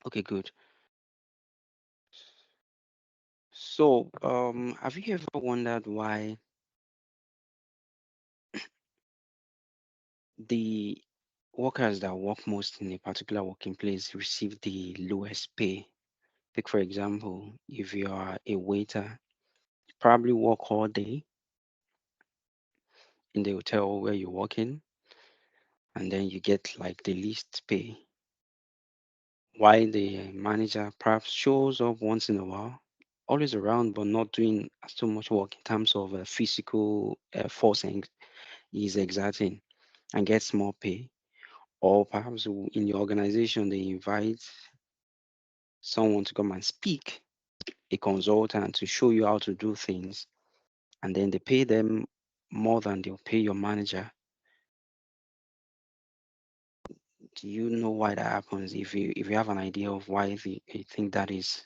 Okay, good. So, have you ever wondered why the workers that work most in a particular working place receive the lowest pay? Take, for example, if you are a waiter, you probably work all day in the hotel where you're working, and then you get like the least pay. While the manager perhaps shows up once in a while, always around, but not doing so much work in terms of physical forcing he's exerting and gets more pay. Or perhaps in your organization, they invite someone to come and speak, a consultant to show you how to do things, and then they pay them more than they'll pay your manager. Do you know why that happens? If you have an idea of why you think that is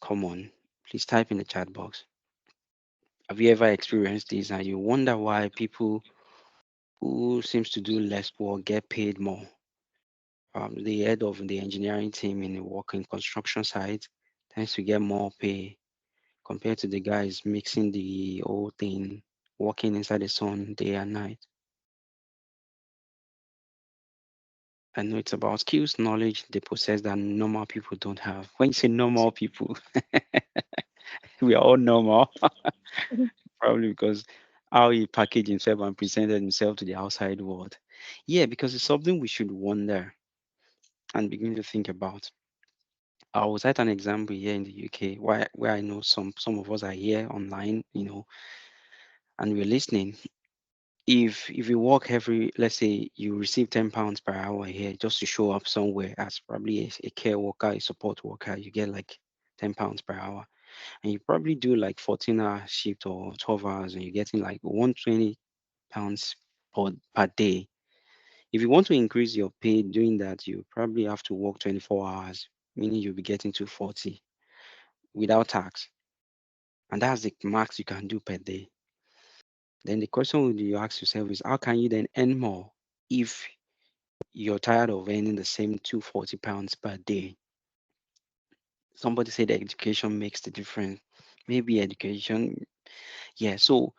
common, please type in the chat box. Have you ever experienced this and you wonder why people who seems to do less work get paid more? The head of the engineering team in a working construction site tends to get more pay compared to the guys mixing the whole thing, working inside the sun day and night. I know it's about skills, knowledge they possess that normal people don't have. When you say normal people, we are all normal, probably because how he packaged himself and presented himself to the outside world. Yeah, because it's something we should wonder and begin to think about. I will cite an example here in the UK where I know some of us are here online, and we're listening. If you work every, let's say you receive £10 per hour here just to show up somewhere as probably a care worker, a support worker, you get like £10 per hour. And you probably do like 14-hour shift or 12 hours and you're getting like £120 per day. If you want to increase your pay doing that, you probably have to work 24 hours, meaning you'll be getting to 40 without tax. And that's the max you can do per day. Then the question you ask yourself is how can you then earn more if you're tired of earning the same £240 per day? Somebody said education makes the difference. Maybe education, yeah. So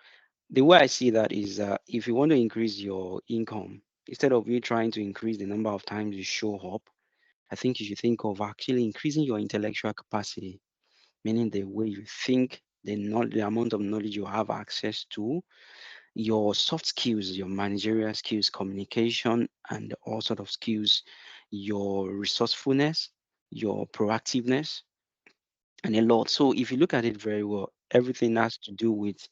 the way I see that is if you want to increase your income, instead of you trying to increase the number of times you show up, I think you should think of actually increasing your intellectual capacity, meaning the way you think, the amount of knowledge you have access to, your soft skills, your managerial skills, communication, and all sort of skills, your resourcefulness, your proactiveness, and a lot. So if you look at it very well, everything has to do with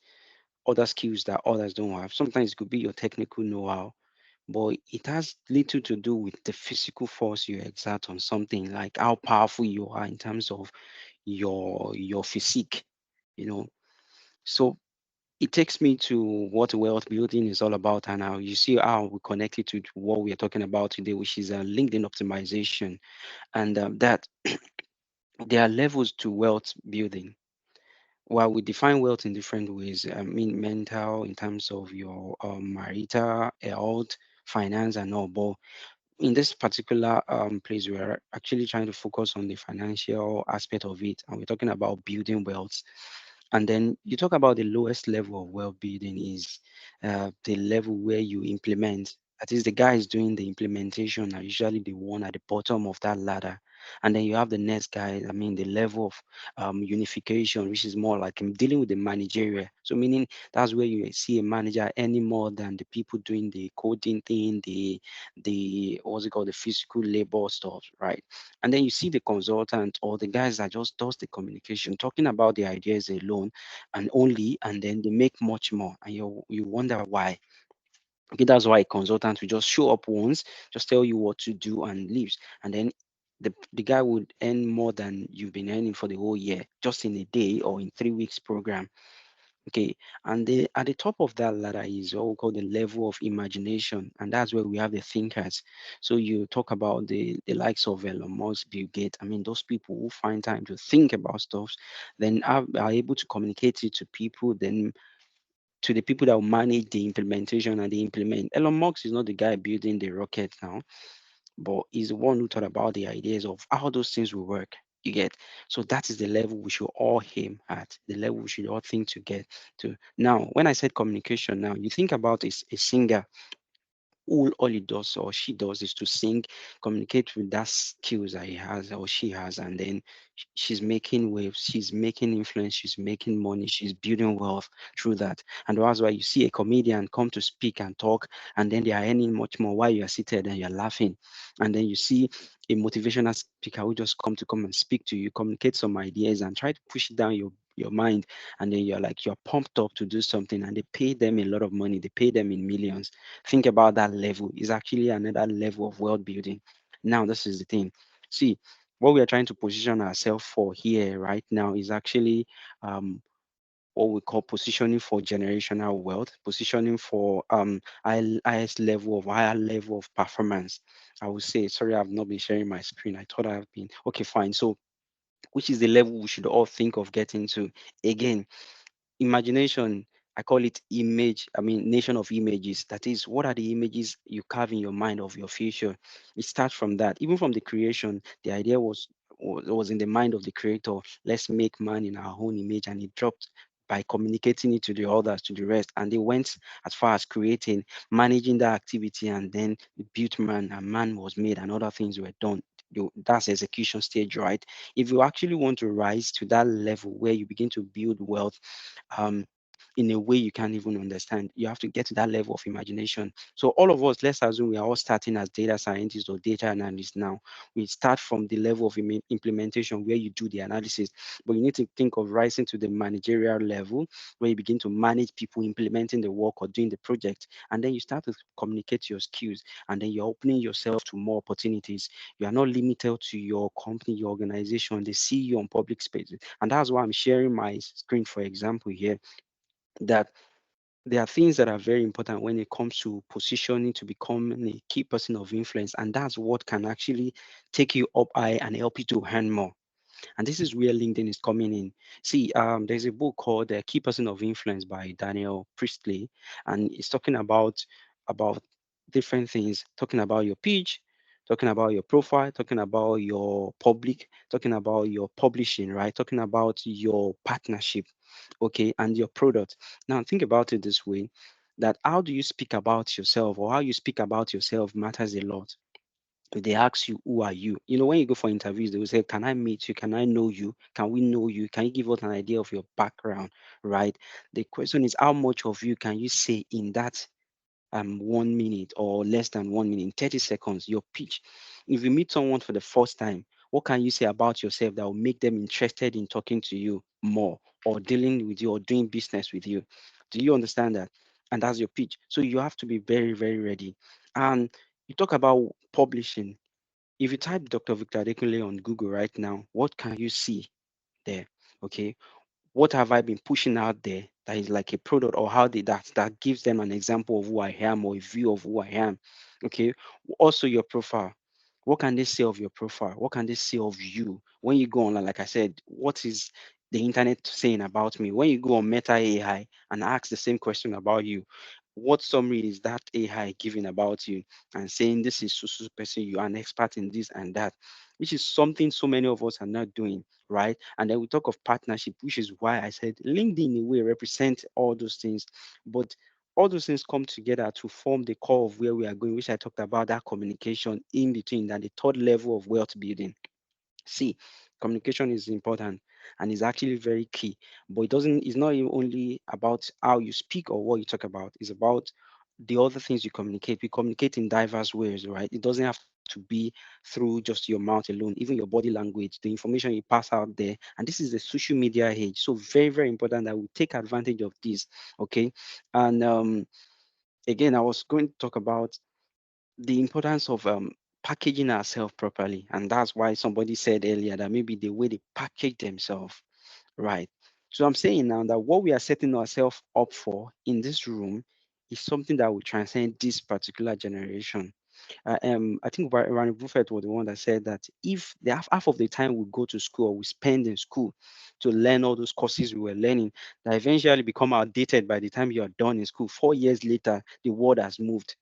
other skills that others don't have. Sometimes it could be your technical know-how, but it has little to do with the physical force you exert on something, like how powerful you are in terms of your physique, you know. So it takes me to what wealth building is all about, and how you see how we connect it to what we are talking about today, which is LinkedIn optimization, and that there are levels to wealth building. While we define wealth in different ways, I mean mental in terms of your marital, health, finance, and all. But in this particular place, we are actually trying to focus on the financial aspect of it, and we're talking about building wealth. And then you talk about the lowest level of wealth building is the level where you implement. That is, the guys doing the implementation are usually the one at the bottom of that ladder. And then you have the next guy, I mean, the level of unification, which is more like dealing with the managerial. So, meaning that's where you see a manager any more than the people doing the coding thing, the what's it called, the physical labor stuff, right? And then you see the consultant or the guys that just does the communication, talking about the ideas alone and only, and then they make much more, and you wonder why. Okay, that's why a consultant will just show up once, just tell you what to do and leaves, and then the guy would earn more than you've been earning for the whole year just in a day or in 3 weeks program. Okay, and at the top of that ladder is what we call the level of imagination, and that's where we have the thinkers. So you talk about the likes of Elon Musk, Bill Gates. I mean, those people who find time to think about stuff, then are able to communicate it to people, then to the people that will manage the implementation and the implement. Elon Musk is not the guy building the rocket now, but he's the one who thought about the ideas of how those things will work. You get? So that is the level we should all aim at, the level we should all think to get to. Now, when I said communication, now you think about a singer, all he does or she does is to sing, communicate with that skills that he has or she has, and then she's making waves, she's making influence, she's making money, she's building wealth through that. And that's why you see a comedian come to speak and talk, and then they are earning much more while you are seated and you're laughing. And then you see a motivational speaker who just come and speak to you, communicate some ideas and try to push it down your mind, and then you're pumped up to do something, and they pay them a lot of money, they pay them in millions. Think about that level. Is actually another level of world building. Now, this is the thing. See, what we are trying to position ourselves for here right now is actually um, what we call positioning for generational wealth, positioning for highest level of higher level of performance. I would say, sorry, I've not been sharing my screen. I thought I've been okay, fine. So, which is the level we should all think of getting to? Again, imagination, I call it image, I mean nation of images. That is, what are the images you carve in your mind of your future? It starts from that. Even from the creation, the idea was in the mind of the creator. Let's make man in our own image, and it dropped by communicating it to the others, to the rest, and they went as far as creating, managing that activity, and then the built man, and man was made and other things were done. That's execution stage, right? If you actually want to rise to that level where you begin to build wealth, in a way you can't even understand. You have to get to that level of imagination. So all of us, let's assume we are all starting as data scientists or data analysts now. We start from the level of implementation where you do the analysis, but you need to think of rising to the managerial level where you begin to manage people implementing the work or doing the project, and then you start to communicate your skills, and then you're opening yourself to more opportunities. You are not limited to your company, your organization. They see you on public spaces, and that's why I'm sharing my screen, for example, here, that there are things that are very important when it comes to positioning to become a key person of influence, and that's what can actually take you up high and help you to earn more. And this is where LinkedIn is coming in. See, there's a book called Key Person of Influence by Daniel Priestley, and it's talking about different things, talking about your pitch, talking about your profile, talking about your public, talking about your publishing, right? Talking about your partnership, okay, and your product. Now think about it this way, that how do you speak about yourself, or how you speak about yourself matters a lot. If they ask you, who are you? You know, when you go for interviews, they will say, can I meet you? Can I know you? Can we know you? Can you give us an idea of your background? Right? The question is, how much of you can you say in that 1 minute or less than 1 minute, 30 seconds, your pitch? If you meet someone for the first time, what can you say about yourself that will make them interested in talking to you more, or dealing with you, or doing business with you? Do you understand that? And that's your pitch. So you have to be very, very ready. And you talk about publishing. If you type Dr. Victor Adekunle on Google right now, what can you see there? Okay, what have I been pushing out there that is like a product, or how did that gives them an example of who I am, or a view of who I am. Okay, also your profile. What can they say of your profile? What can they say of you when you go online? Like I said, what is the internet saying about me? When you go on Meta AI and ask the same question about you, what summary is that AI giving about you, and saying this is so person, you are an expert in this and that, which is something so many of us are not doing, right? And then we talk of partnership, which is why I said LinkedIn in a way represent all those things, but all those things come together to form the core of where we are going, which I talked about, that communication in between, that the third level of wealth building. See, communication is important and is actually very key, but it's not even only about how you speak or what you talk about, it's about the other things you communicate. We communicate in diverse ways, right? It doesn't have to be through just your mouth alone, even your body language, the information you pass out there. And this is the social media age. So very, very important that we take advantage of this. Okay. And again, I was going to talk about the importance of packaging ourselves properly. And that's why somebody said earlier that maybe the way they package themselves, right? So I'm saying now that what we are setting ourselves up for in this room is something that will transcend this particular generation. I think Warren Buffett was the one that said that if the half of the time we go to school, or we spend in school to learn all those courses we were learning, that eventually become outdated by the time you are done in school. 4 years later, the world has moved,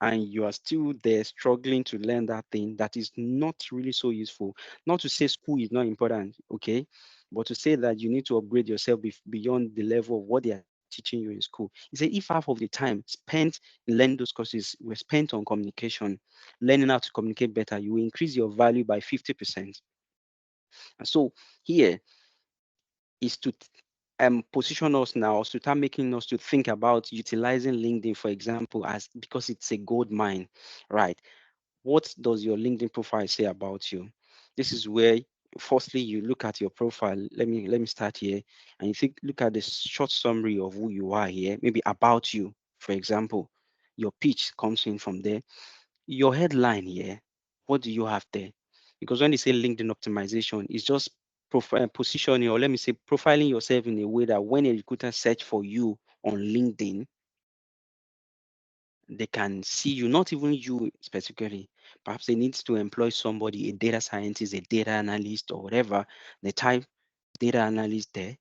and you are still there struggling to learn that thing that is not really so useful. Not to say school is not important, okay, but to say that you need to upgrade yourself beyond the level of what they are teaching you in school. He said if half of the time spent in learning those courses were spent on communication, learning how to communicate better, you will increase your value by 50%. And so here is to position us now, to start making us to think about utilizing LinkedIn, for example, as because it's a gold mine, right? What does your LinkedIn profile say about you? This is where firstly you look at your profile. Let me start here, and you think look at the short summary of who you are here, maybe about you, for example. Your pitch comes in from there. Your headline here, what do you have there? Because when they say LinkedIn optimization, it's just positioning, or let me say profiling yourself in a way that when a recruiter search for you on LinkedIn, they can see you, not even you specifically. Perhaps they need to employ somebody, a data scientist, a data analyst, or whatever. They type data analyst there.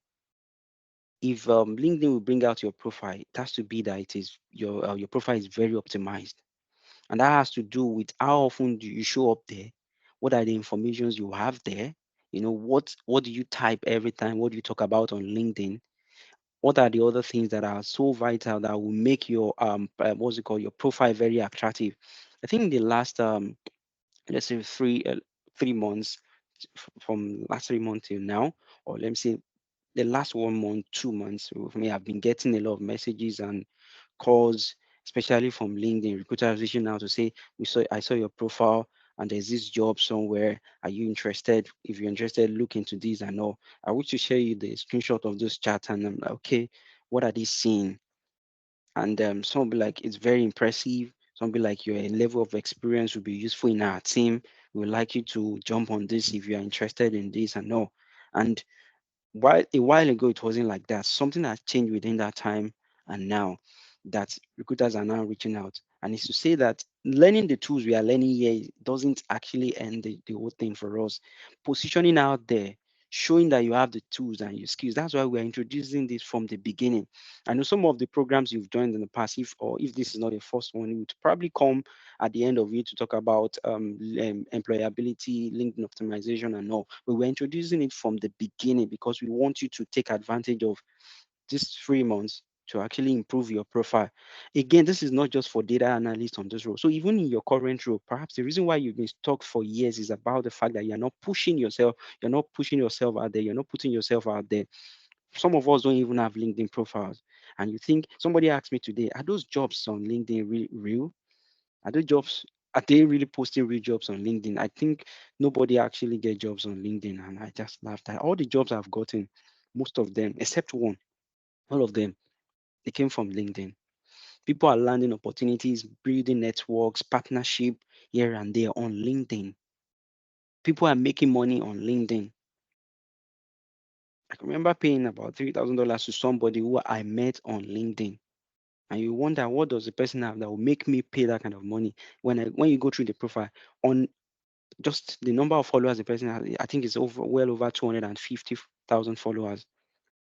If LinkedIn will bring out your profile, it has to be that it is your profile is very optimized, and that has to do with how often do you show up there, what are the informations you have there, what do you type every time, what do you talk about on LinkedIn, what are the other things that are so vital that will make your what's it called, your profile very attractive. I think in the last let's say 3 months, from last 3 months till now, or let me say the last 1 month, 2 months, for me, I've been getting a lot of messages and calls, especially from LinkedIn. Recruiters reaching out to say, I saw your profile and there's this job somewhere. Are you interested? If you're interested, look into this and all. I want to share you the screenshot of those chats, and I'm like, okay, what are they seeing? And some will be like, it's very impressive. Some will be like, your level of experience will be useful in our team. We would like you to jump on this if you're interested in this and all. And a while ago it wasn't like that. Something has changed within that time and now, that recruiters are now reaching out. And it's to say that learning the tools we are learning here doesn't actually end the whole thing for us. Positioning out there, showing that you have the tools and your skills. That's why we're introducing this from the beginning. I know some of the programs you've joined in the past, if this is not the first one, it would probably come at the end of it to talk about employability, LinkedIn optimization, and all. But we're introducing it from the beginning because we want you to take advantage of these 3 months to actually improve your profile. Again, this is not just for data analysts on this role. So even in your current role, perhaps the reason why you've been stuck for years is about the fact that you're not pushing yourself out there, you're not putting yourself out there. Some of us don't even have LinkedIn profiles. And you think, somebody asked me today, are those jobs on LinkedIn real? Are those jobs, are they really posting real jobs on LinkedIn? I think nobody actually get jobs on LinkedIn. And I just laughed at all the jobs I've gotten, most of them, except one, all of them, they came from LinkedIn. People are landing opportunities, building networks, partnership here and there on LinkedIn. People are making money on LinkedIn. I can remember paying about $3,000 to somebody who I met on LinkedIn. And you wonder, what does the person have that will make me pay that kind of money? When you go through the profile, on just the number of followers the person has, I think it's well over 250,000 followers.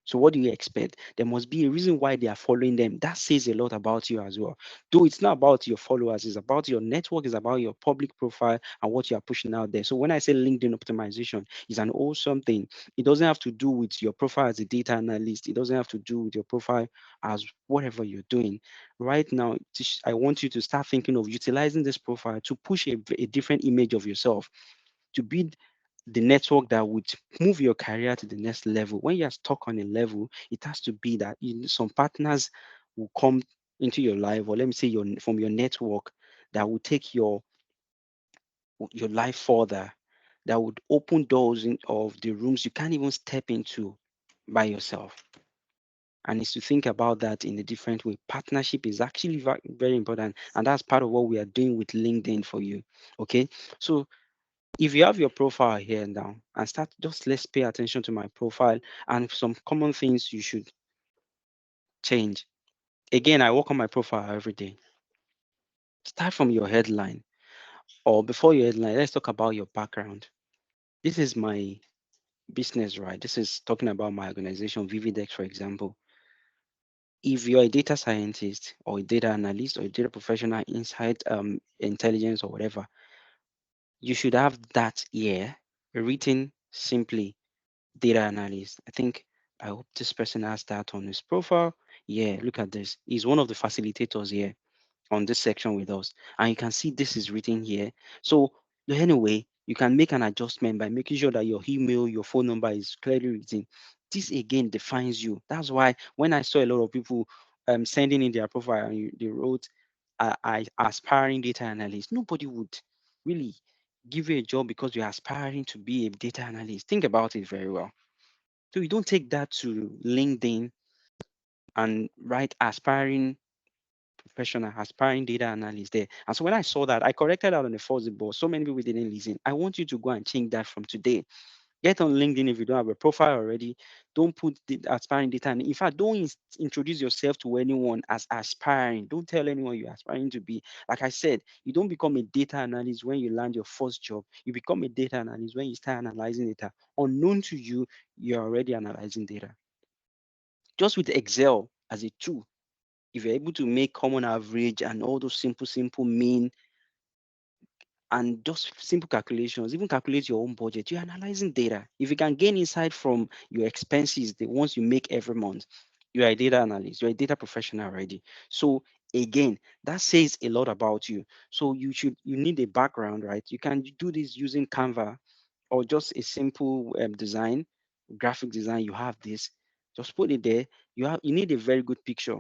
So what do you expect? There must be a reason why they are following them. That says a lot about you as well. Though it's not about your followers, it's about your network, it's about your public profile and what you are pushing out there. So when I say LinkedIn optimization is an awesome thing, it doesn't have to do with your profile as a data analyst. It doesn't have to do with your profile as whatever you're doing. Right now, I want you to start thinking of utilizing this profile to push a different image of yourself, to build the network that would move your career to the next level. When you're stuck on a level, it has to be that some partners will come into your life, or let me say from your network, that will take your life further, that would open doors of the rooms you can't even step into by yourself. And it's to think about that in a different way. Partnership is actually very important, and that's part of what we are doing with LinkedIn for you. Okay, so if you have your profile here now and start, just let's pay attention to my profile and some common things you should change. Again, I work on my profile every day. Start from your headline, or before your headline, let's talk about your background. This is my business, right? This is talking about my organization, Vividex, for example. If you're a data scientist or a data analyst or a data professional inside intelligence or whatever, you should have that here written simply data analyst. I hope this person has that on his profile. Yeah, look at this. He's one of the facilitators here on this section with us. And you can see this is written here. So anyway, you can make an adjustment by making sure that your email, your phone number is clearly written. This again defines you. That's why when I saw a lot of people sending in their profile and they wrote I aspiring data analyst, nobody would really give you a job because you're aspiring to be a data analyst. Think about it very well. So you don't take that to LinkedIn and write aspiring professional, aspiring data analyst there. And so when I saw that, I corrected that on the first day, but so many people didn't listen. I want you to go and change that from today. Get on LinkedIn if you don't have a profile already. Don't put the aspiring data. And in fact, don't introduce yourself to anyone as aspiring. Don't tell anyone you're aspiring to be. Like I said, you don't become a data analyst when you land your first job. You become a data analyst when you start analyzing data. Unknown to you, you're already analyzing data. Just with Excel as a tool, if you're able to make common average and all those simple mean and just simple calculations, even calculate your own budget, you're analyzing data. If you can gain insight from your expenses, the ones you make every month, you're a data analyst, you're a data professional already. So again, that says a lot about you. So you need a background, right? You can do this using Canva or just a simple design, graphic design. You have this, just put it there. You need a very good picture.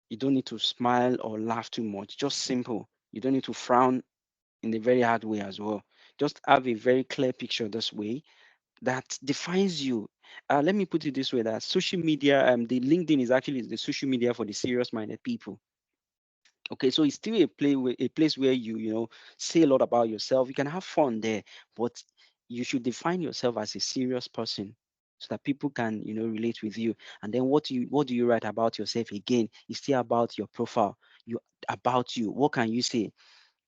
You don't need to smile or laugh too much. Just simple. You don't need to frown in a very hard way as well. Just have a very clear picture this way that defines you. Let me put it this way: that social media, the LinkedIn is actually the social media for the serious-minded people. Okay, so it's still a place where you say a lot about yourself. You can have fun there, but you should define yourself as a serious person so that people can relate with you. And then what do you write about yourself again? It's still about your profile. You About you. What can you say?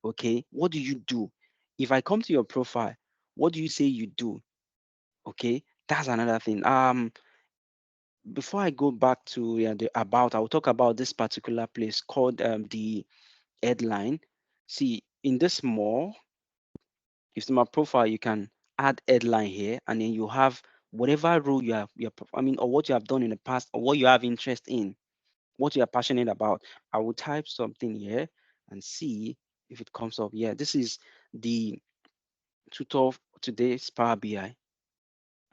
Okay, what do you do? If I come to your profile, what do you say you do? Okay, that's another thing. Before I go back to the about, I'll talk about this particular place called the headline. See, in this more, if it's my profile, you can add headline here, and then you have whatever role or what you have done in the past, or what you have interest in, what you are passionate about. I will type something here and see if it comes up. Yeah, this is the tutor today's Power BI.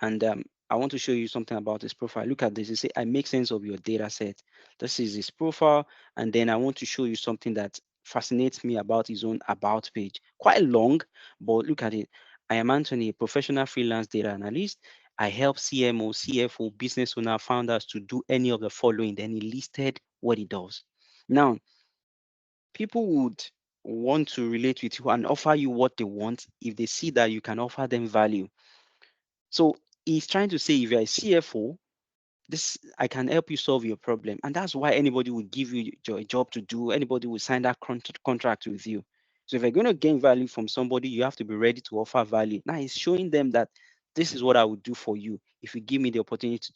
And I want to show you something about his profile. Look at this. You say, I make sense of your data set. This is his profile. And then I want to show you something that fascinates me about his own about page. Quite long, but look at it. I am Anthony, a professional freelance data analyst. I help CMO, CFO, business owner, founders to do any of the following. Then he listed what he does. Now, people would want to relate with you and offer you what they want if they see that you can offer them value. So he's trying to say, if you're a CFO, this I can help you solve your problem, and that's why anybody would give you a job to do. Anybody will sign that contract with you. So if you're going to gain value from somebody, you have to be ready to offer value. Now he's showing them that this is what I would do for you if you give me the opportunity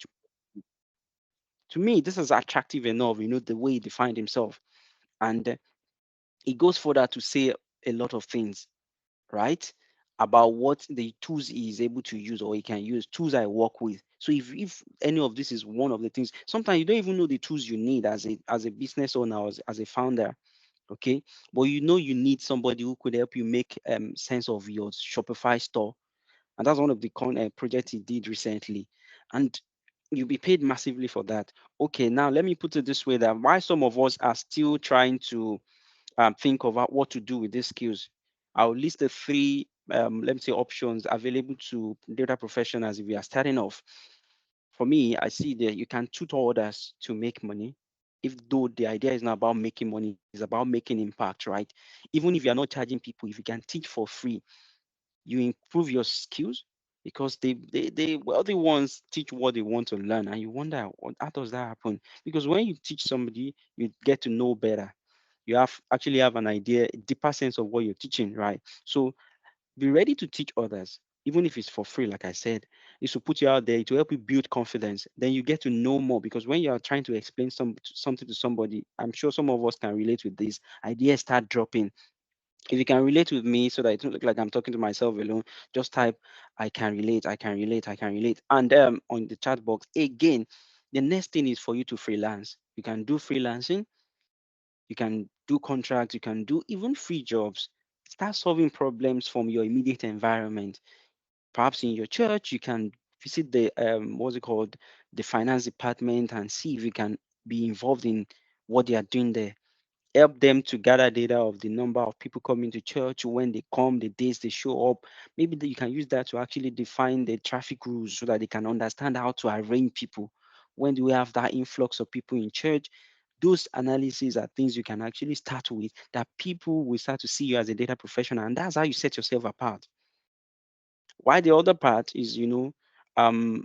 to me, this is attractive enough, the way he defined himself. And he goes further to say a lot of things, right? About what the tools he is able to use or he can use, tools I work with. So if any of this is one of the things, sometimes you don't even know the tools you need as a business owner or as a founder, okay? But you need somebody who could help you make sense of your Shopify store. And that's one of the projects he did recently. And you'll be paid massively for that. Okay, now let me put it this way: that why some of us are still trying to think of what to do with these skills. I'll list the three, let me say, options available to data professionals if we are starting off. For me, I see that you can tutor others to make money. If though the idea is not about making money, it's about making impact, right? Even if you're not charging people, if you can teach for free, you improve your skills because they wealthy ones teach what they want to learn, and you wonder how does that happen? Because when you teach somebody, you get to know better. You actually have an idea, a deeper sense of what you're teaching, right? So be ready to teach others. even if it's for free, like I said, is to put you out there to help you build confidence. Then you get to know more, because when you are trying to explain something to somebody, I'm sure some of us can relate with this. Ideas start dropping. If you can relate with me, so that it don't look like I'm talking to myself alone, just type I can relate, I can relate, I can relate. And on the chat box again, the next thing is for you to freelance. You can do freelancing, you can do contracts, you can do even free jobs. Start solving problems from your immediate environment. Perhaps in your church, you can visit the what's it called, the finance department, and see if you can be involved in what they are doing there. Help them to gather data of the number of people coming to church, when they come, the days they show up. Maybe you can use that to actually define the traffic rules, so that they can understand how to arrange people. When do we have that influx of people in church? Those analyses are things you can actually start with, that people will start to see you as a data professional, and that's how you set yourself apart. Why the other part is, um,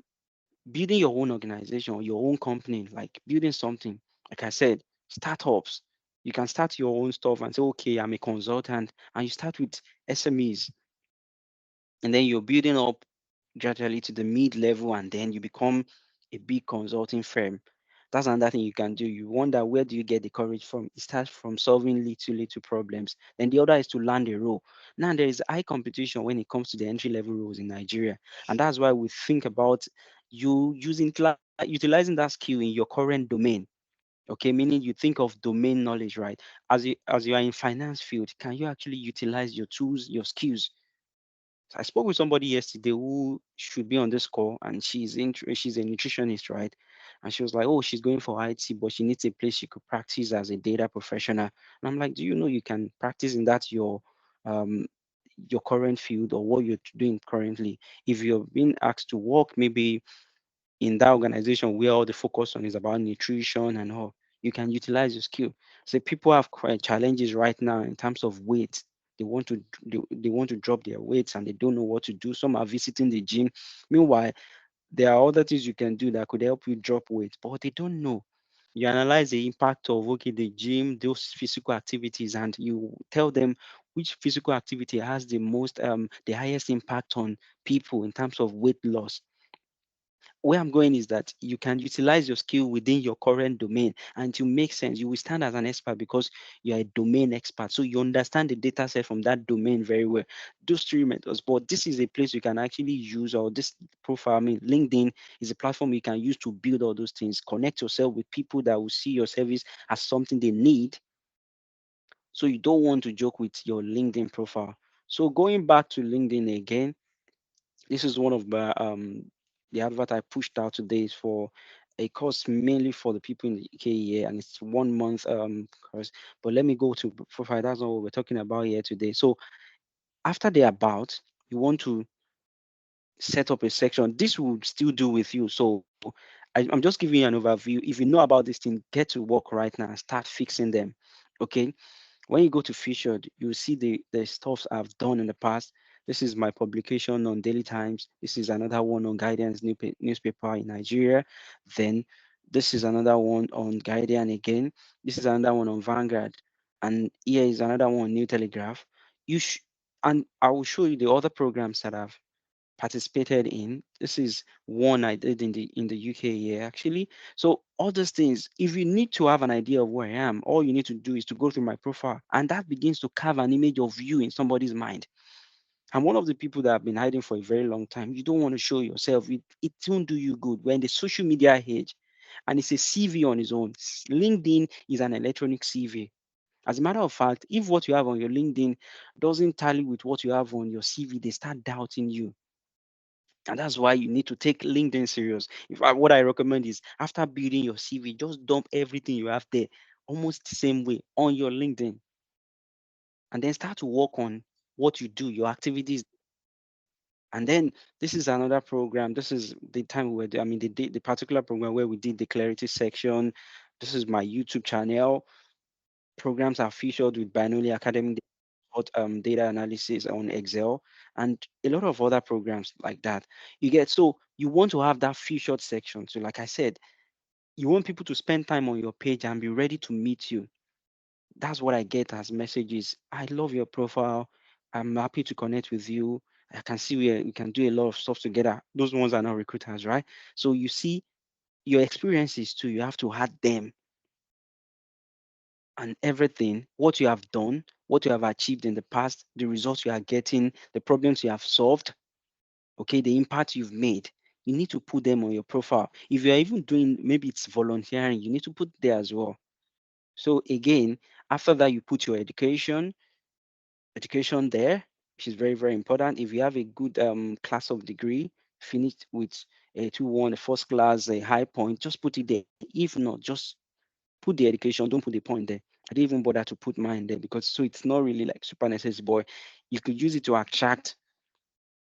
building your own organization or your own company, like building something. Like I said, startups. You can start your own stuff and say, okay, I'm a consultant, and you start with SMEs, and then you're building up gradually to the mid level, and then you become a big consulting firm. That's another thing you can do. You wonder, where do you get the courage from? It starts from solving little problems. Then the other is to land a role. Now there is high competition when it comes to the entry level roles in Nigeria, and that's why we think about you utilizing that skill in your current domain. Okay, meaning you think of domain knowledge, right? As you are in finance field, can you actually utilize your tools, your skills? I spoke with somebody yesterday who should be on this call, and she's a nutritionist, right? And she was like, "Oh, she's going for IT, but she needs a place she could practice as a data professional." And I'm like, "Do you know you can practice in that um your current field, or what you're doing currently? If you're being asked to work maybe in that organization where all the focus on is about nutrition and all, you can utilize your skill." So people have quite challenges right now in terms of weight. They want to drop their weights, and they don't know what to do. Some are visiting the gym. Meanwhile, there are other things you can do that could help you drop weight, but they don't know. You analyze the impact of, okay, the gym, those physical activities, and you tell them which physical activity has the highest impact on people in terms of weight loss. Where I'm going is that you can utilize your skill within your current domain, and to make sense, you will stand as an expert because you are a domain expert. So you understand the data set from that domain very well. Those three methods, but this is a place you can actually use, or this profile, I mean, LinkedIn is a platform you can use to build all those things. Connect yourself with people that will see your service as something they need. So you don't want to joke with your LinkedIn profile. So going back to LinkedIn again, this is one of the advert I pushed out today is for a course mainly for the people in the KEA, and it's 1 month course. But let me go to profile. That's not what we're talking about here today. So after the about, you want to set up a section. This will still do with you. So I'm just giving you an overview. If you know about this thing, get to work right now and start fixing them. Okay. When you go to featured, you see the stuffs I've done in the past. This is my publication on Daily Times. This is another one on Guardian's newspaper in Nigeria. Then this is another one on Guardian again. This is another one on Vanguard. And here is another one on New Telegraph. And I will show you the other programs that I've participated in. This is one I did in the UK here actually. So all those things, if you need to have an idea of where I am, all you need to do is to go through my profile, and that begins to carve an image of you in somebody's mind. I'm one of the people that have been hiding for a very long time. You don't want to show yourself. It won't do you good. We're in the social media age, and it's a CV on its own. LinkedIn is an electronic CV. As a matter of fact, if what you have on your LinkedIn doesn't tally with what you have on your CV, they start doubting you. And that's why you need to take LinkedIn serious. What I recommend is, after building your CV, just dump everything you have there almost the same way on your LinkedIn, and then start to work on what you do, your activities. And then this is another program. This is the time where the particular program where we did the clarity section. This is my YouTube channel. Programs are featured with Binary Academy data analysis on Excel, and a lot of other programs like that. So you want to have that featured section. So like I said, you want people to spend time on your page and be ready to meet you. That's what I get as messages. I love your profile. I'm happy to connect with you. I can see where we can do a lot of stuff together. Those ones are not recruiters, right? So you see your experiences too, you have to add them and everything, what you have done, what you have achieved in the past, the results you are getting, the problems you have solved, okay, the impact you've made. You need to put them on your profile. If you're even doing, maybe it's volunteering, you need to put there as well. So again, after that, you put your education there, which is very, very important. If you have a good class of degree, finished with a 2-1, a first class, a high point, just put it there. If not, just put the education, don't put the point there. I didn't even bother to put mine there because so it's not really like super necessary, but you could use it to attract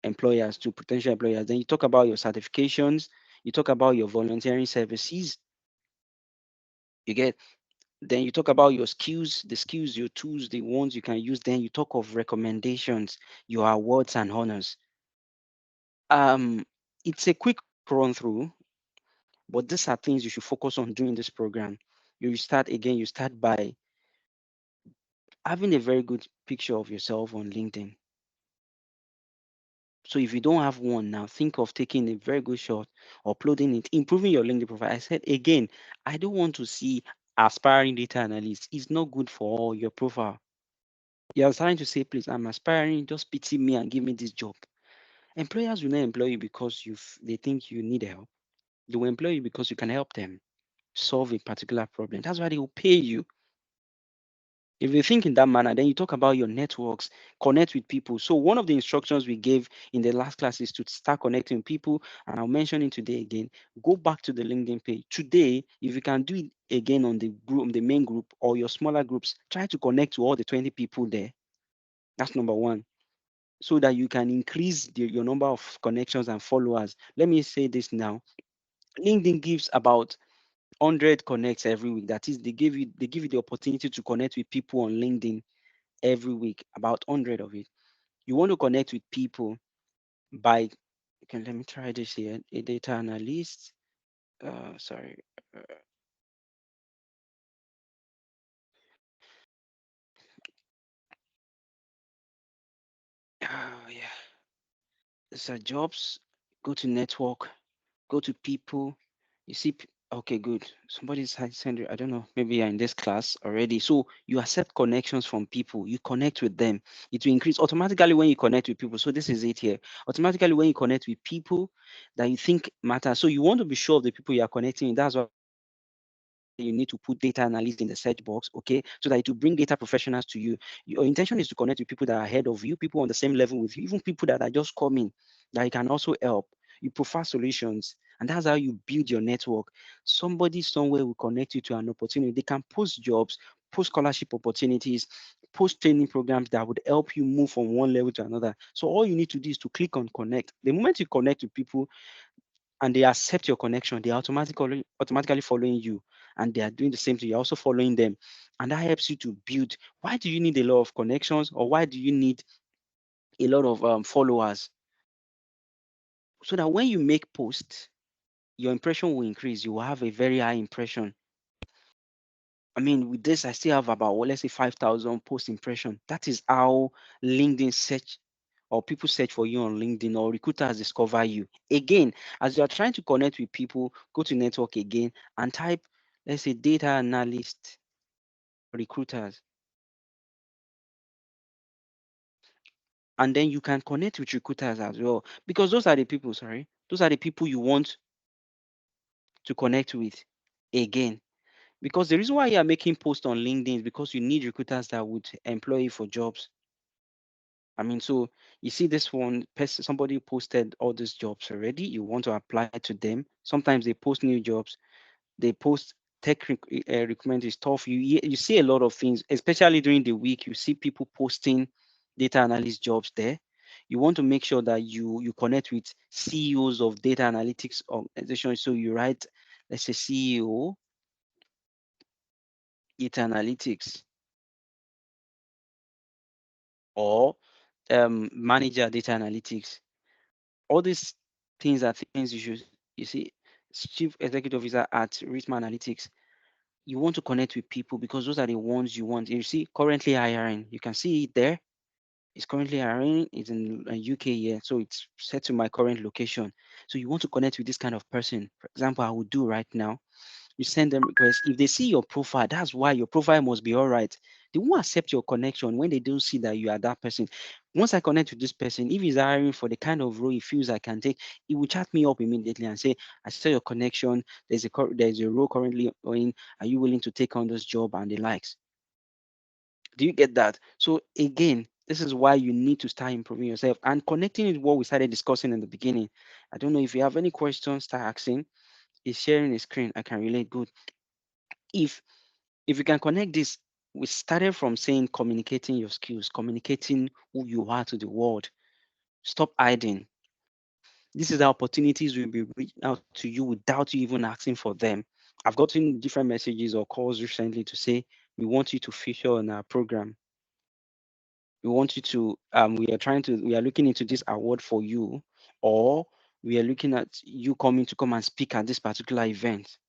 employers, to potential employers. Then you talk about your certifications, you talk about your volunteering services, you get, then you talk about your skills, the skills, your tools, the ones you can use. Then you talk of recommendations, your awards and honors. Um, it's a quick run through, but these are things you should focus on during this program. You start again, you start by having a very good picture of yourself on LinkedIn. So if you don't have one now, think of taking a very good shot, uploading it, improving your LinkedIn profile. I said again, I don't want to see aspiring data analysts. It's not good for your profile. You're trying to say, please, I'm aspiring, just pity me and give me this job. Employers will not employ you because they think you need help. They will employ you because you can help them solve a particular problem. That's why they will pay you. If you think in that manner, then you talk about your networks, connect with people. So one of the instructions we gave in the last class is to start connecting with people, and I'll mention it today again. Go back to the LinkedIn page today. If you can do it again on the group, the main group, or your smaller groups, try to connect to all the 20 people there. That's number one, so that you can increase your number of connections and followers. Let me say this now. LinkedIn gives about 100 connects every week. That is, they give you the opportunity to connect with people on LinkedIn every week, about 100 of it. You want to connect with people by, okay, let me try this here. A data analyst. Sorry. Uh, yeah. So jobs, go to network, go to people. You see, okay, good. Somebody's send you, I don't know, maybe you're in this class already. So you accept connections from people, you connect with them. It will increase automatically when you connect with people. So this is it here. Automatically when you connect with people that you think matter. So you want to be sure of the people you are connecting with. That's why you need to put data analyst in the search box, okay, so that it will bring data professionals to you. Your intention is to connect with people that are ahead of you, people on the same level with you, even people that are just coming, that you can also help. You prefer solutions, and that's how you build your network. Somebody somewhere will connect you to an opportunity. They can post jobs, post scholarship opportunities, post training programs that would help you move from one level to another. So all you need to do is to click on connect. The moment you connect with people and they accept your connection, they are automatically following you, and they are doing the same thing. You're also following them, and that helps you to build. Why do you need a lot of connections, or why do you need a lot of followers? So that when you make posts, your impression will increase. You will have a very high impression. I mean, with this, I still have about, well, let's say 5,000 post impression. That is how LinkedIn search, or people search for you on LinkedIn, or recruiters discover you. Again, as you are trying to connect with people, go to network again and type, let's say, data analyst recruiters. And then you can connect with recruiters as well, because those are the people, sorry, those are the people you want to connect with again. Because the reason why you are making posts on LinkedIn is because you need recruiters that would employ you for jobs. I mean, so you see this one person, somebody posted all these jobs already. You want to apply to them. Sometimes they post new jobs. They post recruitment is tough. You see a lot of things, especially during the week. You see people posting data analyst jobs there. You want to make sure that you connect with CEOs of data analytics organizations. So you write, let's say, CEO data analytics, or manager data analytics. All these things are things you see, chief executive officer at Rhythm Analytics. You want to connect with people because those are the ones you want. You see, currently hiring, you can see it there. It's currently hiring. It's in UK here, so it's set to my current location. So you want to connect with this kind of person. For example, I would do right now. You send them requests. If they see your profile, that's why your profile must be all right. They won't accept your connection when they don't see that you are that person. Once I connect with this person, if he's hiring for the kind of role he feels I can take, he will chat me up immediately and say, "I saw your connection. There's a role currently going. Are you willing to take on this job?" and the likes. Do you get that? So again, this is why you need to start improving yourself and connecting with what we started discussing in the beginning. I don't know if you have any questions. Start asking. Is sharing a screen? I can relate. Good. If if you can connect this, we started from saying communicating your skills, communicating who you are to the world. Stop hiding. This is the opportunities will be reaching out to you without you even asking for them. I've gotten different messages or calls recently to say we want you to feature on our program. We want you to we are looking into this award for you, or we are looking at you coming to come and speak at this particular event,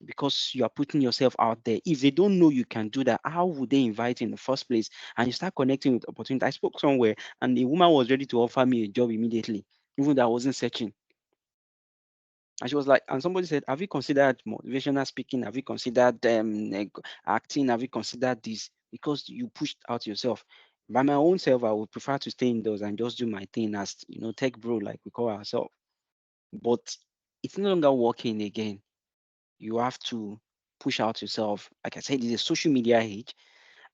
because you are putting yourself out there. If they don't know you can do that, how would they invite you in the first place? And you start connecting with opportunity. I spoke somewhere and the woman was ready to offer me a job immediately, even though I wasn't searching. And she was like, and somebody said, "Have you considered motivational speaking? Have you considered acting? Have you considered this?" Because you pushed out yourself. By my own self, I would prefer to stay indoors and just do my thing as tech bro, like we call ourselves. But it's no longer working again. You have to push out yourself. Like I said, it's a social media age,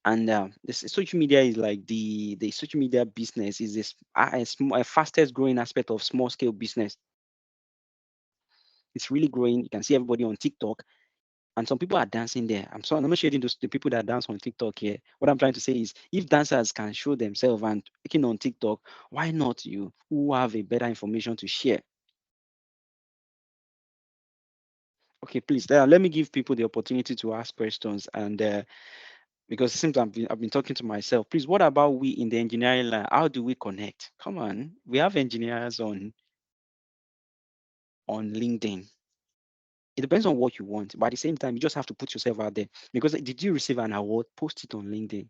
and this social media is like the social media business is this a fastest growing aspect of small scale business. It's really growing. You can see everybody on TikTok, and some people are dancing there. I'm not shading those the people that dance on TikTok here. What I'm trying to say is, if dancers can show themselves and making on TikTok, why not you who have a better information to share? Okay, please let me give people the opportunity to ask questions, and because it seems I've been talking to myself. Please, what about we in the engineering line? How do we connect? Come on, we have engineers on LinkedIn. It depends on what you want, but at the same time, you just have to put yourself out there. Because did you receive an award? Post it on LinkedIn.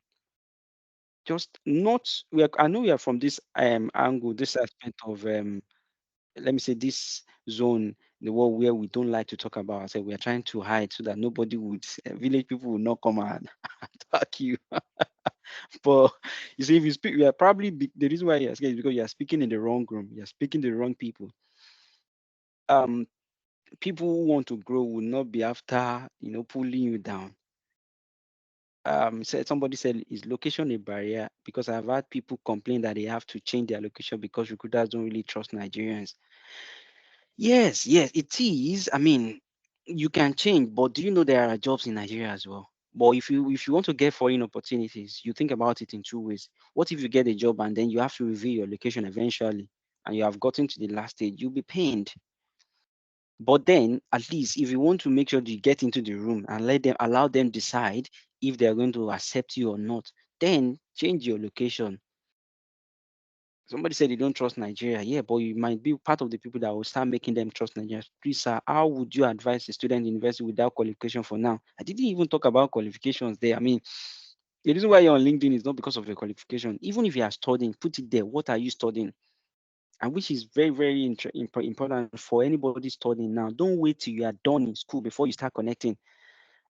Just not I know we are from this angle, this aspect of let me say this zone in the world where we don't like to talk about ourselves. We are trying to hide so that nobody would village people will not come and attack you. But you see, if you speak, you are probably the reason why you're scared is because you are speaking in the wrong room. You're speaking to the wrong people. Um, People who want to grow will not be after pulling you down. Said somebody said, is location a barrier? Because I've had people complain that they have to change their location because recruiters don't really trust Nigerians. Yes, yes, it is. I mean, you can change, but do you know there are jobs in Nigeria as well? But if you want to get foreign opportunities, you think about it in two ways. What if you get a job and then you have to reveal your location eventually, and you have gotten to the last stage? You'll be pained. But then, at least, if you want to make sure you get into the room and allow them decide if they're going to accept you or not, then change your location. Somebody said you don't trust Nigeria. Yeah, but you might be part of the people that will start making them trust Nigeria. Please, sir, how would you advise a student in university without qualification for now? I didn't even talk about qualifications there. I mean, the reason why you're on LinkedIn is not because of your qualification. Even if you are studying, put it there. What are you studying? And which is very, very important for anybody studying now. Don't wait till you are done in school before you start connecting.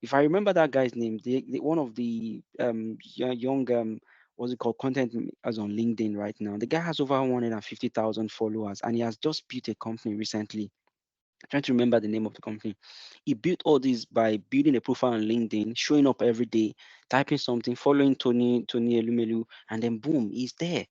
If I remember that guy's name, one of the young what's it called, content as on LinkedIn right now. The guy has over 150,000 followers, and he has just built a company recently. I'm trying to remember the name of the company. He built all this by building a profile on LinkedIn, showing up every day, typing something, following Tony Elumelu, and then boom, he's there.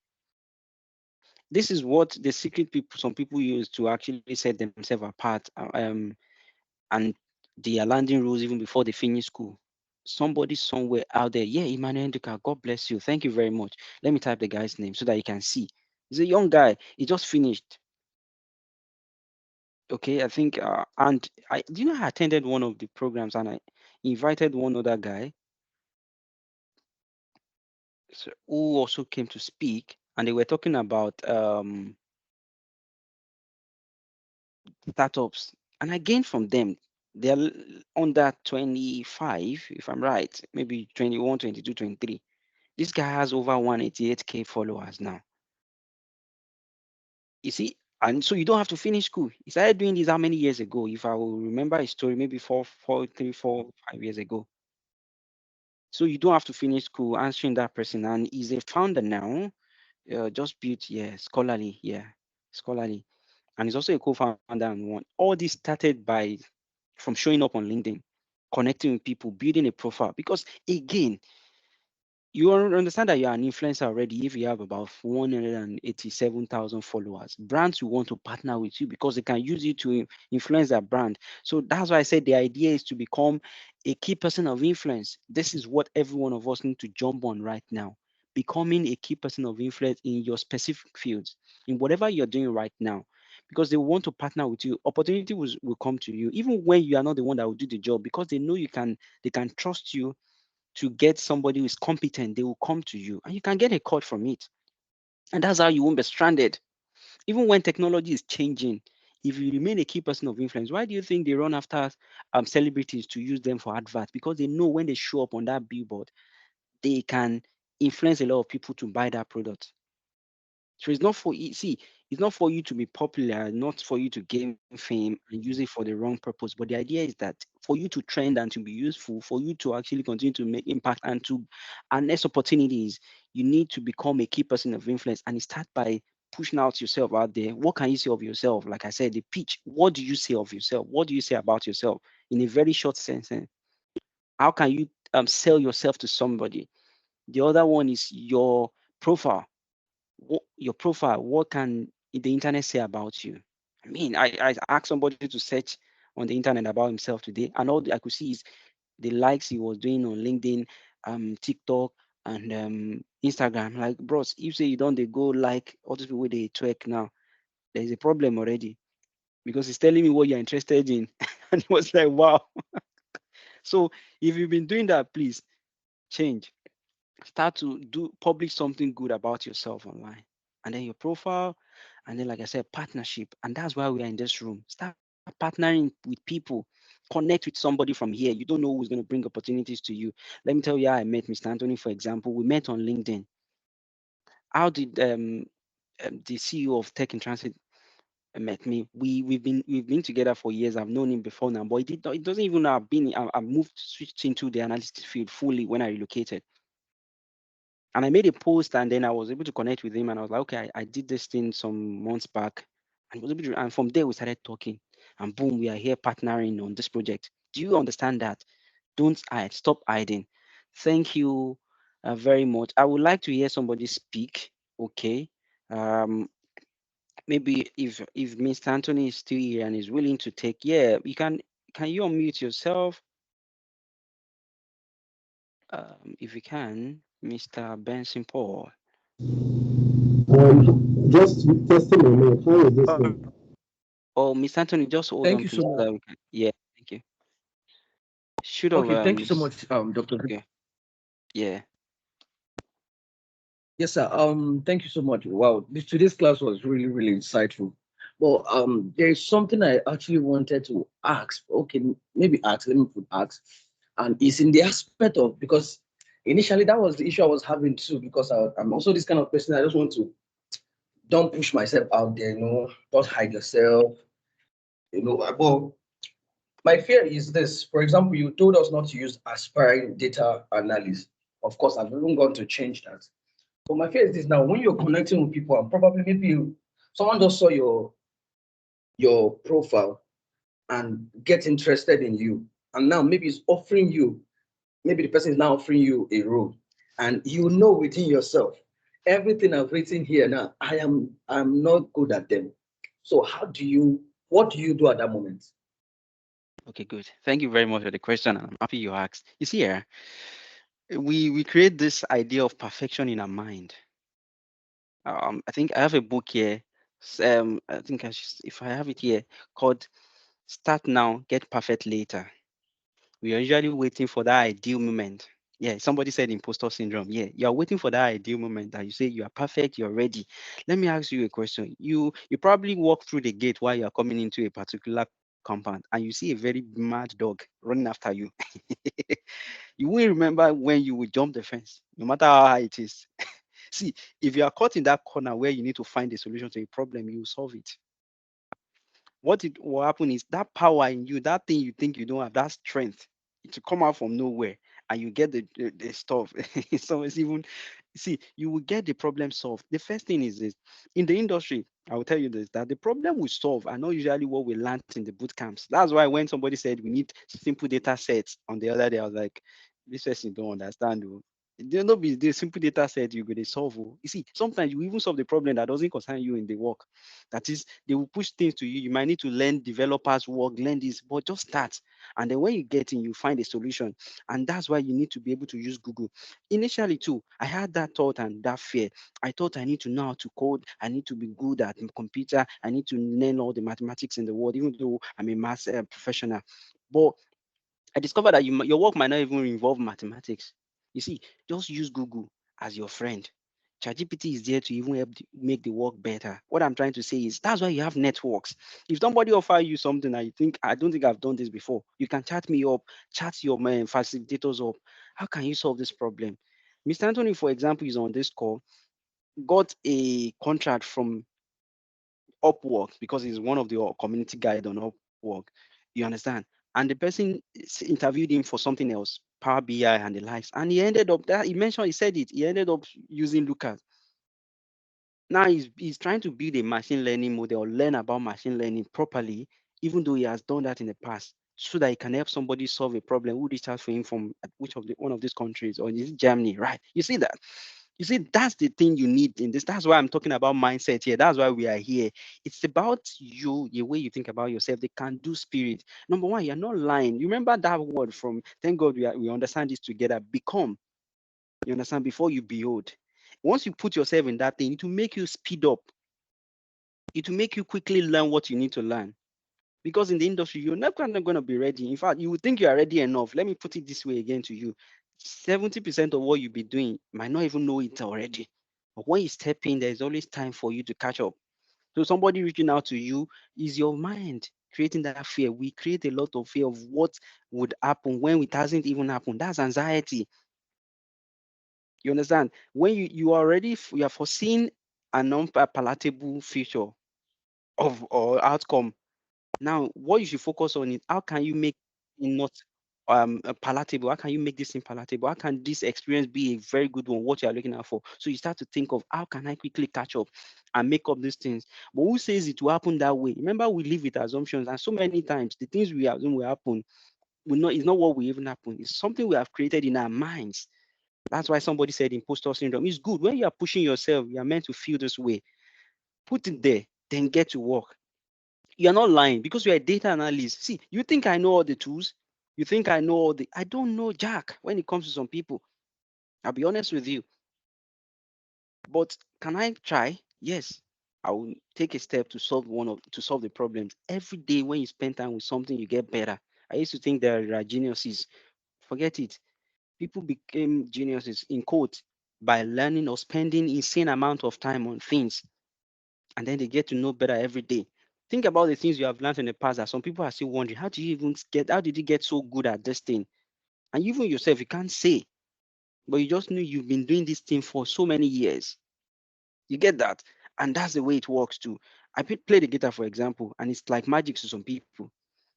This is what the secret people, some people use to actually set themselves apart. And they are landing rules even before they finish school. Somebody somewhere out there, yeah, Emmanuel Duka, God bless you. Thank you very much. Let me type the guy's name so that you can see. He's a young guy. He just finished. Okay, I think, and I do you know I attended one of the programs and I invited one other guy who also came to speak, and they were talking about startups, and I gained from them. They're under 25, if I'm right, maybe 21, 22, 23. This guy has over 188K followers now. You see, and so you don't have to finish school. He started doing this how many years ago? If I will remember his story, maybe 5 years ago. So you don't have to finish school answering that person. And he's a founder now. Just built, yeah, scholarly, yeah, scholarly. And he's also a co-founder and one. All this started by from showing up on LinkedIn, connecting with people, building a profile. Because again, you understand that you're an influencer already if you have about 187,000 followers. Brands will want to partner with you because they can use you to influence their brand. So that's why I said the idea is to become a key person of influence. This is what every one of us need to jump on right now. Becoming a key person of influence in your specific fields, in whatever you're doing right now. Because they want to partner with you. Opportunity will come to you, even when you are not the one that will do the job, because they know they can trust you to get somebody who is competent. They will come to you and you can get a cut from it. And that's how you won't be stranded. Even when technology is changing, if you remain a key person of influence, why do you think they run after celebrities to use them for adverts? Because they know when they show up on that billboard, they can influence a lot of people to buy that product. So it's not for see, it's not for you to be popular, not for you to gain fame and use it for the wrong purpose. But the idea is that for you to trend and to be useful, for you to actually continue to make impact and next opportunities, you need to become a key person of influence. And it starts by pushing out yourself out there. What can you say of yourself? Like I said, the pitch. What do you say of yourself? What do you say about yourself in a very short sense? How can you sell yourself to somebody? The other one is your profile. Your profile, what can the internet say about you? I mean, I asked somebody to search on the internet about himself today, and all I could see is the likes he was doing on LinkedIn, TikTok, and Instagram. Like, bros, if say you don't they go like all these people they twerk now, there's a problem already because it's telling me what you're interested in, and it was like, wow. So if you've been doing that, please change. Start to do publish something good about yourself online, and then your profile, and then like I said, partnership. And that's why we are in this room. Start partnering with people, connect with somebody from here. You don't know who's going to bring opportunities to you. Let me tell you how I met Mr. Anthony, for example. We met on LinkedIn. How did the CEO of Tech in Transit met me? We've been together for years. I've known him before now, but it doesn't even know I've moved switched into the analytics field fully when I relocated. And I made a post, and then I was able to connect with him, and I was like, okay, I did this thing some months back, and was able to, and from there we started talking, and boom, we are here partnering on this project. Do you understand that? Don't hide, stop hiding. Thank you very much. I would like to hear somebody speak. Okay, um, maybe if Mr. Anthony is still here and is willing to take, yeah, you can. Can you unmute yourself? If you can, Mr. Benson Paul. Just testing a minute. How is this now? Oh, Miss Anthony, just hold Thank on, you please. so much. Yeah, thank you. Should have Okay, thank you so s- much, Dr. okay, yeah. Yes, sir. Thank you so much. Wow, today's class was really, really insightful. Well, there is something I actually wanted to ask. Okay, maybe ask. Let me put ask, and it's in the aspect of because initially that was the issue I was having too. Because I'm also this kind of person. I just want to don't push myself out there. Don't hide yourself. But my fear is this. For example, you told us not to use aspiring data analysis. Of course, I've even gone to change that. But my fear is this now, when you're connecting with people and probably maybe someone just saw your profile and get interested in you. And now maybe it's offering you, maybe the person is now offering you a role. And you know within yourself, everything I've written here now, I'm not good at them. So what do you do at that moment? Okay, good. Thank you very much for the question. I'm happy you asked. You see, here, we create this idea of perfection in our mind. I think I have a book here. I think if I have it here, called "Start Now, Get Perfect Later." We are usually waiting for that ideal moment. Yeah, somebody said imposter syndrome. Yeah, you are waiting for that ideal moment that you say you are perfect, you're ready. Let me ask you a question. You probably walk through the gate while you are coming into a particular company. compound and you see a very mad dog running after you, you will remember when you will jump the fence, no matter how high it is. See, if you are caught in that corner where you need to find a solution to a problem, you will solve it. What it will happen is that power in you, that thing you think you don't have, that strength, it will come out from nowhere and you get the stuff. So it's even, see, you will get the problem solved. The first thing is this: in the industry, I will tell you this, that the problem we solve are not usually what we learned in the boot camps. That's why when somebody said we need simple data sets on the other day, I was like, this person don't understand. Oh. There not be the simple data set you go to solve. Oh. You see, sometimes you even solve the problem that doesn't concern you in the work. That is, they will push things to you. You might need to learn developers work, learn this, but just start. And then when you get in, you find a solution. And that's why you need to be able to use Google. Initially, too, I had that thought and that fear. I thought I need to know how to code. I need to be good at computer. I need to learn all the mathematics in the world, even though I'm a math professional. But I discovered that your work might not even involve mathematics. You see, just use Google as your friend. ChatGPT is there to even help make the work better. What I'm trying to say is that's why you have networks. If somebody offer you something and you think, I don't think I've done this before, you can chat me up, chat your facilitators up. How can you solve this problem? Mr. Anthony, for example, is on this call, got a contract from Upwork because he's one of the community guide on Upwork. You understand? And the person interviewed him for something else, Power BI and the likes. And he ended up that he mentioned, he said it, he ended up using Lucas. Now he's trying to build a machine learning model or learn about machine learning properly, even though he has done that in the past, so that he can help somebody solve a problem who reached out for him from which of the one of these countries, or is it Germany, right? You see that? You see, that's the thing you need in this. That's why I'm talking about mindset here. That's why we are here. It's about you, the way you think about yourself, the can do spirit. Number one, you're not lying. You remember that word from, thank God we understand this together, become. You understand? Before you behold. Once you put yourself in that thing, it will make you speed up. It will make you quickly learn what you need to learn. Because in the industry, you're never going to be ready. In fact, you would think you are ready enough. Let me put it this way again to you. 70% of what you'll be doing might not even know it already. But when you step in, there's always time for you to catch up. So somebody reaching out to you is your mind creating that fear. We create a lot of fear of what would happen when it hasn't even happened. That's anxiety. You understand? When you already you are foreseeing a non-palatable future of or outcome. Now, what you should focus on is how can you make it not palatable? How can you make this thing palatable? How can this experience be a very good one? What you are looking out for? So you start to think of how can I quickly catch up and make up these things. But who says it will happen that way? Remember, we live with assumptions, and so many times the things we assume will happen will not. It's not what will even happen. It's something we have created in our minds. That's why somebody said imposter syndrome is good. When you are pushing yourself, you are meant to feel this way. Put it there, then get to work. You're not lying because you're a data analyst. See, you think I know all the tools? You think I know all the I don't know Jack when it comes to some people. I'll be honest with you. But can I try? Yes. I will take a step to solve the problems. Every day when you spend time with something, you get better. I used to think there are geniuses. Forget it. People became geniuses in quote by learning or spending insane amount of time on things, and then they get to know better every day. Think about the things you have learned in the past that some people are still wondering, how did you get so good at this thing? And even yourself, you can't say, but you just knew you've been doing this thing for so many years. You get that? And that's the way it works too. I play the guitar, for example, and it's like magic to some people.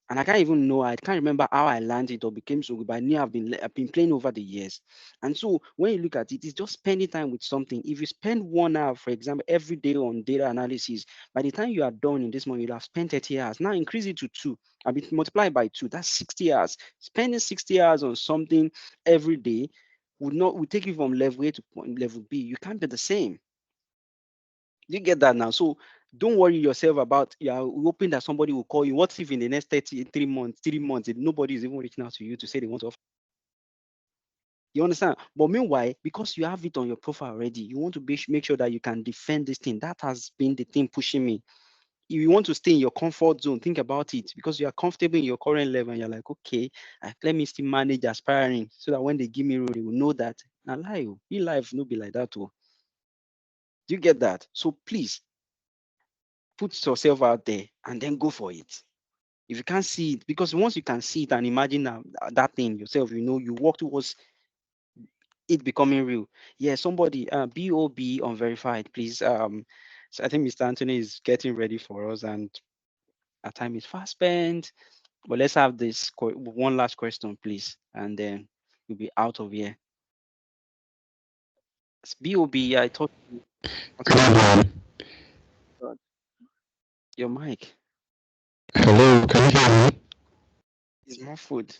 And I can't even know, I can't remember how I learned it or became so good, but I knew I've been playing over the years. And so when you look at it, it's just spending time with something. If you spend 1 hour, for example, every day on data analysis, by the time you are done in this month, you'll have spent 30 hours. Now increase it to two. I mean, multiply by two. That's 60 hours. Spending 60 hours on something every day would take you from level A to level B. You can't be the same. You get that now? So don't worry yourself about you're hoping that somebody will call you. What if in the next 3 months, if nobody is even reaching out to you to say they want to offer? You understand? But meanwhile, because you have it on your profile already, you want to make sure that you can defend this thing. That has been the thing pushing me. If you want to stay in your comfort zone, think about it because you are comfortable in your current level and you're like, okay, let me still manage aspiring so that when they give me role, they will know that. Now, lie, real life no be like that. Oh. Do you get that? So please put yourself out there and then go for it. If you can't see it, because once you can see it and imagine that thing yourself, you walk towards it becoming real. Yeah, somebody, Bob unverified, please. So I think Mr. Anthony is getting ready for us, and our time is fast spent. But let's have this one last question, please, and then we'll be out of here. Bob, I thought your mic Hello, can you hear me? is muffled.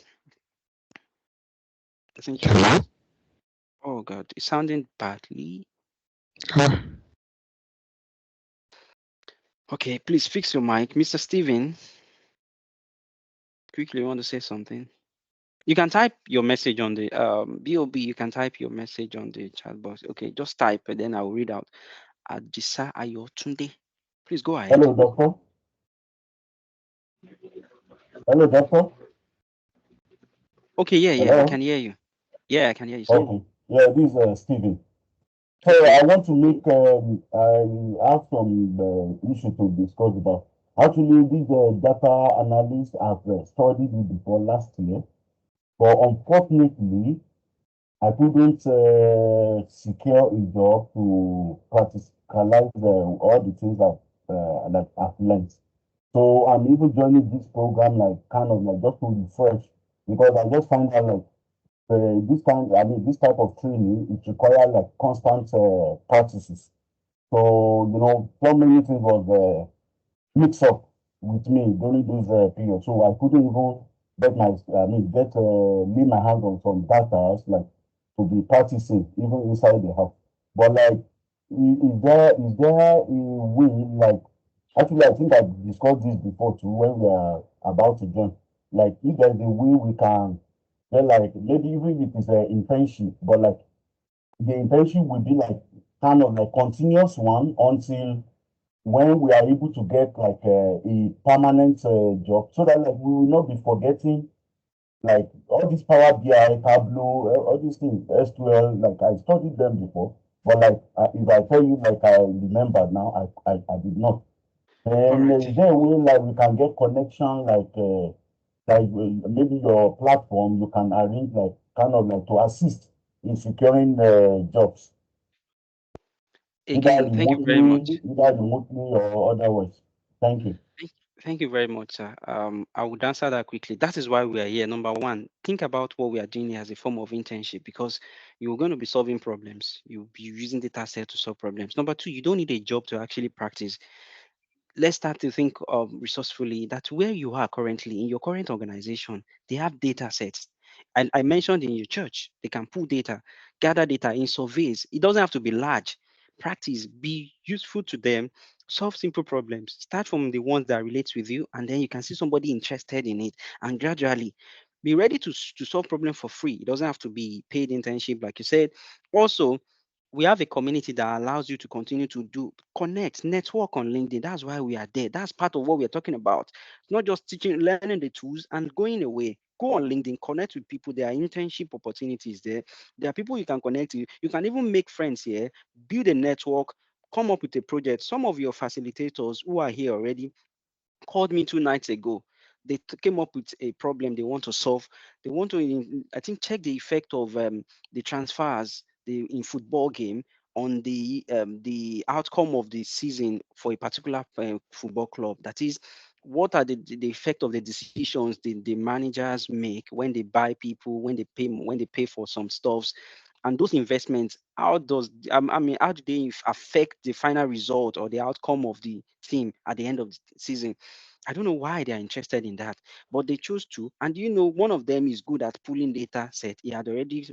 I think you. Hello? Oh God, it's sounding badly. Ah, Okay, please fix your mic, Mr. Steven. Quickly, you want to say something? You can type your message on the Bob. You can type your message on the chat box. Okay, just type, and then I will read out. Adisa Ayotunde. Please go ahead. hello, doctor. Hello, doctor. Okay, yeah, I Hello. can hear you. Yeah, I can hear you, sir. Okay. Yeah, this is Stephen. So Okay. I want to make, I have some issue to discuss about. Actually, this data analyst, I've studied it before last year, but unfortunately, I couldn't secure a job to practicalize all the things that I've learned. So I'm even joining this program like kind of like just to refresh because I just find out like this type of training it requires like constant practices. So so many things was mix up with me during this period. So I couldn't even lay my hands on some data like to be practicing even inside the house. But like, is there a way like actually I think I discussed this before too when we are about to join. Like if there's a way we can get like maybe even if it's an internship, but like the internship will be like kind of like continuous one until when we are able to get like a permanent job so that like we will not be forgetting like all these Power BI, Tableau, all these things, SQL, like I studied them before, but like if I tell you like I remember now, I did not. All And right. is there a way like we can get connection like maybe your platform you can arrange like kind of like to assist in securing jobs Again, thank you very much. either remotely or otherwise. Thank you. Thank thank you very much, sir. I would answer that quickly. That is why we are here. Number one, think about what we are doing here as a form of internship because you're going to be solving problems. You'll be using data set to solve problems. Number two, you don't need a job to actually practice. Let's start to think resourcefully that where you are currently in your current organization, they have data sets. And I mentioned in your church, they can pull data, gather data in surveys. It doesn't have to be large. Practice, be useful to them, solve simple problems. Start from the ones that relates with you, and then you can see somebody interested in it, and gradually be ready to solve problem for free. It doesn't have to be paid internship, like you said. Also, we have a community that allows you to continue to do connect network on LinkedIn. That's why we are there. That's part of what we're talking about. Not just teaching, learning the tools and going away. Go on LinkedIn, connect with people. There are internship opportunities there. There are people you can connect to. You can even make friends here, build a network, come up with a project. Some of your facilitators who are here already called me 2 nights ago. They came up with a problem they want to solve. They want to, I think, check the effect of the transfers in football game on the outcome of the season for a particular football club. That is, what are the effect of the decisions the managers make when they buy people, when they pay for some stuffs, and those investments. How does how do they affect the final result or the outcome of the team at the end of the season? I don't know why they are interested in that, but they chose to. And one of them is good at pulling data set. He had already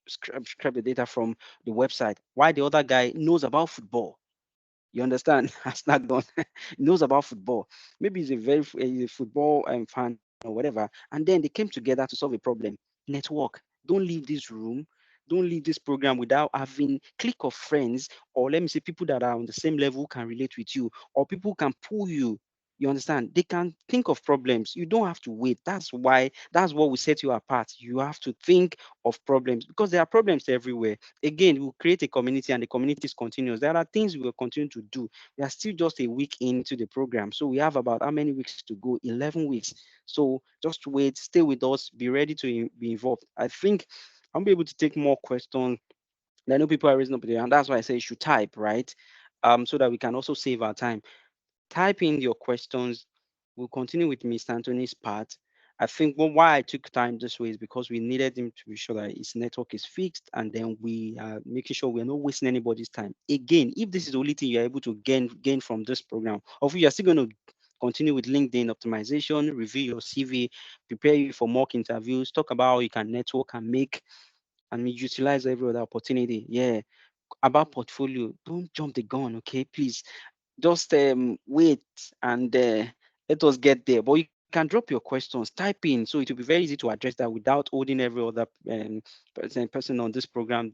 scraped the data from the website. Why the other guy knows about football? You understand? Has not done knows about football. Maybe he's he's a football fan or whatever. And then they came together to solve a problem. Network. Don't leave this room. Don't leave this program without having click of friends, or let me say people that are on the same level can relate with you, or people can pull you. You understand? They can think of problems. You don't have to wait. That's what will set you apart. You have to think of problems because there are problems everywhere. Again, we'll create a community and the community is continuous. There are things we will continue to do. We are still just a week into the program. So we have about how many weeks to go? 11 weeks. So just wait, stay with us, be ready to be involved. I think I'll be able to take more questions. I know people are raising up there, and that's why I say you should type, right? So that we can also save our time. Type in your questions. We'll continue with Mr. Anthony's part. I think why I took time this way is because we needed him to be sure that his network is fixed, and then we are making sure we're not wasting anybody's time. Again, if this is the only thing you're able to gain from this program, or if you're still going to continue with LinkedIn optimization, review your CV, prepare you for mock interviews, talk about how you can network and make and utilize every other opportunity. Yeah, about portfolio, don't jump the gun, okay? Please just wait and let us get there. But you can drop your questions, type in, so it will be very easy to address that without holding every other person on this program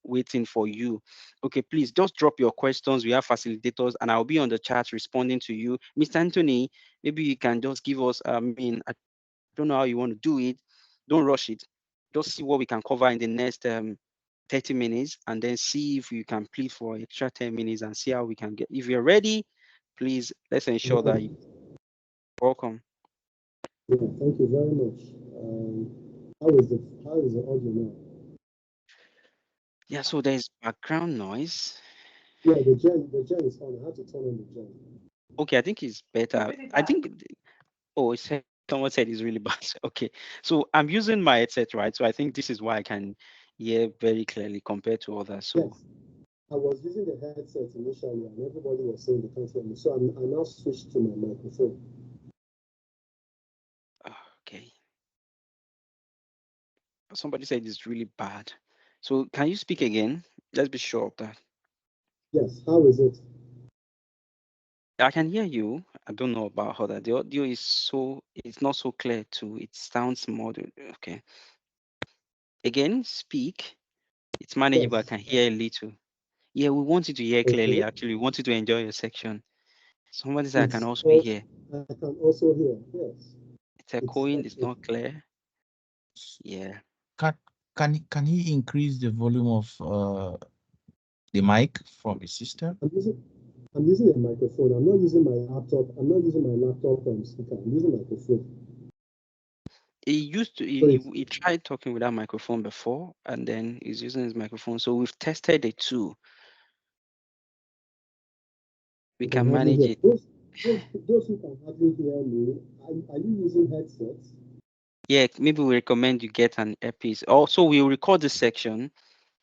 waiting for you. Okay, please just drop your questions. We have facilitators, and I'll be on the chat responding to you. Mr. Anthony, maybe you can just give us. I don't know how you want to do it. Don't rush it. Just see what we can cover in the next 30 minutes and then see if you can plead for extra 10 minutes and see how we can get. If you're ready, please let's ensure that you're welcome. Yeah, thank you very much. How is the audio now? Yeah, so there's background noise. Yeah, the gen is on. I had to turn on the gen. Okay, I think it's better. I think oh, someone said it's really bad. Okay, so I'm using my headset, right? So I think this is why I can hear very clearly compared to others. So Yes, I was using the headset initially, and everybody was saying they can't hear me. So I now switched to my microphone. okay, somebody said it's really bad. So can you speak again? Let's be sure of that. Yes, how is it? I can hear you. I don't know about how that. The audio it's not so clear too. It sounds more okay. Again, speak. It's manageable. I Yes. can hear a little. Yeah, we want you to hear clearly. Okay. Actually, we want you to enjoy your section. Somebody said I can It's also all. hear. I can also hear. Yes. It's It's echoing. It's okay. not clear. Yeah. Can can he increase the volume of the mic from his system? I'm using a microphone. I'm not using my laptop. I'm not using my laptop speaker. I'm using microphone. He used to. So it's He tried talking without microphone before, and then he's using his microphone. So we've tested it too. We you can can hardly manage hear. it. Those who can hardly hear me, are you using headsets? Yeah, maybe we recommend you get an earpiece. Also, we'll record this section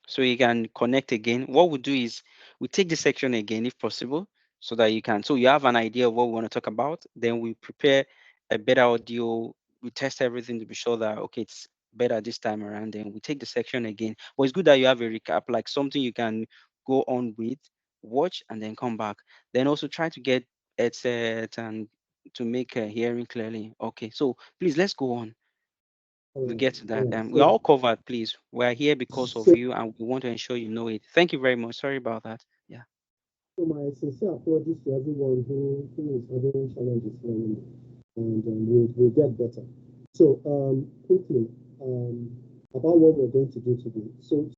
so you can connect again. What we'll do is we take this section again if possible, so that you can, so you have an idea of what we want to talk about. Then we prepare a better audio. We test everything to be sure that okay, it's better this time around. Then we take the section again. But it's good that you have a recap, like something you can go on with, watch, and then come back. Then also try to get headset and to make hearing clearly. Okay, so please let's go on. We'll get to All that. right. We're all covered, please. We're here because of So, you and we want to ensure you know it. Thank you very much. Sorry about that. Yeah. so my sincere apologies to everyone who is having challenges learning, and we'll get better. So, quickly, about what we're going to do today. So